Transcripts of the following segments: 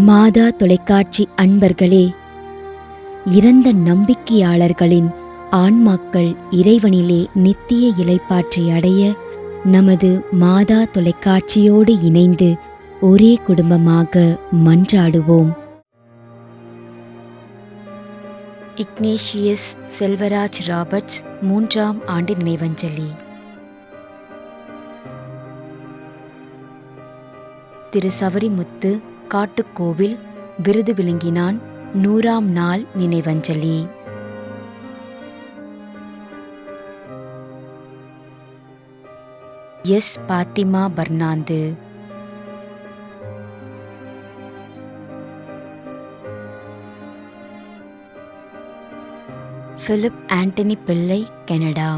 மாதா தொலைக்காட்சி அன்பர்களே, இறந்த நம்பிக்கையாளர்களின் ஆன்மாக்கள் இறைவனிலே நித்திய இளைப்பாற்றி அடைய நமது மாதா தொலைக்காட்சியோடு இணைந்து ஒரே குடும்பமாக மன்றாடுவோம். இக்னேஷியஸ் செல்வராஜ் ராபர்ட்ஸ் 3ஆம் ஆண்டு நினைவஞ்சலி. திரு சவரிமுத்து காட்டுக்கோவில் விருது விழுங்கினான் 100ஆம் நாள் நினைவஞ்சலி. எஸ் பாத்திமா பர்னாந்து. பிலிப் ஆண்டனி பிள்ளை, கனடா.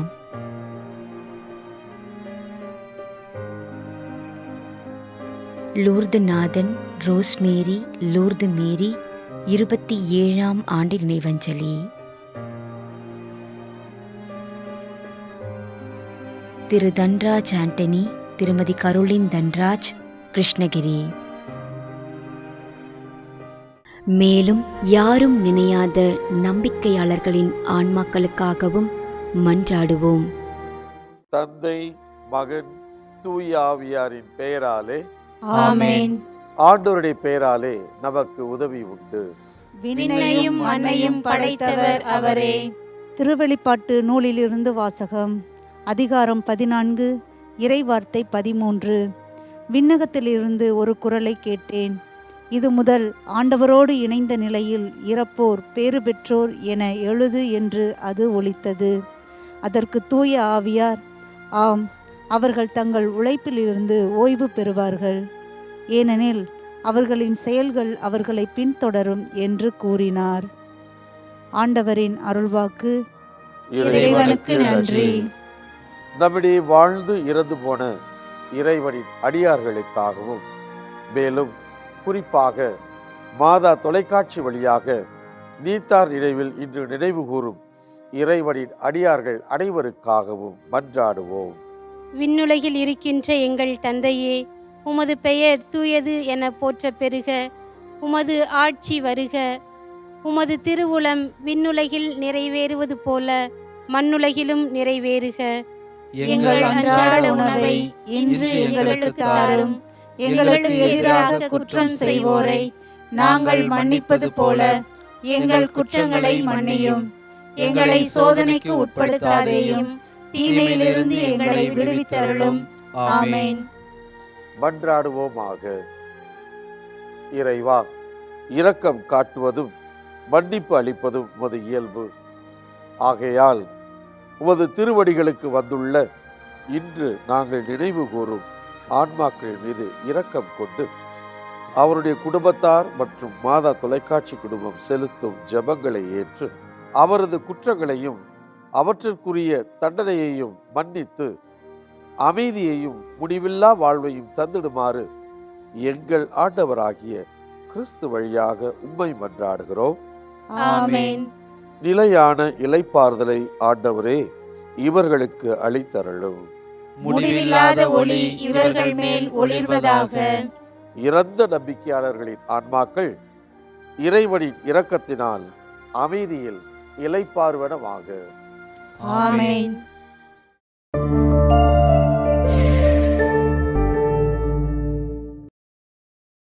லூர்து நாதன் ரோஸ்மேரி லூர்து மேரி 27ஆம் ஆண்டு நினைவஞ்சலி. திரு தன்ராஜ் ஆண்டனி, திருமதி கரோலின் தன்ராஜ், கிருஷ்ணகிரி. மேலும் யாரும் நினையாத நம்பிக்கையாளர்களின் ஆன்மாக்களுக்காகவும் மன்றாடுவோம். தந்தை, மகன், தூய ஆவியாரின் பெயராலே ஆமென். ஆண்டவருடைய பெயராலே நமக்கு உதவி உண்டு. விண்ணையும் மண்ணையும் படைத்தவர் அவரே. திருவெளிப்பாட்டு நூலிலிருந்து வாசகம். அதிகாரம் 14, இறைவார்த்தை 13. விண்ணகத்திலிருந்து ஒரு குரலை கேட்டேன். இது முதல் ஆண்டவரோடு இணைந்த நிலையில் இறப்போர் பேறு பெற்றோர் என எழுது என்று அது ஒலித்தது. அதற்கு தூய ஆவியார், ஆம், அவர்கள் தங்கள் உழைப்பிலிருந்து ஓய்வு பெறுவார்கள், ஏனெனில் அவர்களின் செயல்கள் அவர்களை பின்தொடரும் என்று கூறினார். ஆண்டவரின் அருள்வாக்கு. இறைவனுக்கு நன்றி. நம்மிடையே வாழ்ந்து இறந்து போன இறைவனின் அடியார்களுக்காகவும், மேலும் குறிப்பாக மாதா தொலைக்காட்சி வழியாக நீத்தார் நினைவில் இன்று நினைவு கூறும் இறைவனின் அடியார்கள் அனைவருக்காகவும் மன்றாடுவோம். விண்ணுலகில் இருக்கின்ற எங்கள் தந்தையே, உமது பெயர் தூயது என போற்ற பெறுக. உமது ஆட்சி வருக. உமது திருவுளம் விண்ணுலகில் நிறைவேறுவது போல மண்ணுலகிலும் நிறைவேறுக. எங்கள் அன்றாட உணவை இன்று எங்களுக்கு தாரும். எங்களுக்கு எதிராக குற்றம் செய்வோரை நாங்கள் மன்னிப்பது போல எங்கள் குற்றங்களை மன்னியும். எங்களை சோதனைக்கு உட்படுத்தாதேயும், தீமையிலிருந்து எங்களை விடுவித்தருளும். ஆமென். மன்றாடுவோமாக. இறைவா, இரக்கம் காட்டுவதும் மன்னிப்பு அளிப்பதும் உமது இயல்பு. ஆகையால் உமது திருவடிகளுக்கு வந்துள்ள இன்று நாங்கள் நினைவு கூறும் ஆன்மாக்கள் மீது இரக்கம் கொண்டு அவருடைய குடும்பத்தார் மற்றும் மாதா தொலைக்காட்சி குடும்பம் செலுத்தும் ஜெபங்களை ஏற்று அவரது குற்றங்களையும் அவற்றிற்குரிய தண்டனையையும் மன்னித்து அமைதியையும் முடிவில்லா வாழ்வையும் தந்திடுமாறு எங்கள் ஆண்டவராகிய கிறிஸ்து வழியாக உம்மை மன்றாடுகிறோம். ஆமென். நிலையான இளைப்பாறுதலை ஆண்டவரே இவர்களுக்கு அளித்தருளும். முடிவில்லாத ஒளி இவர்கள் மேல் ஒளிர்வதாக. இறந்த நம்பிக்கையாளர்களின் ஆன்மாக்கள் இறைவனின் இரக்கத்தினால் அமைதியில் இளைப்பாறுவனவாக. ஆமென்.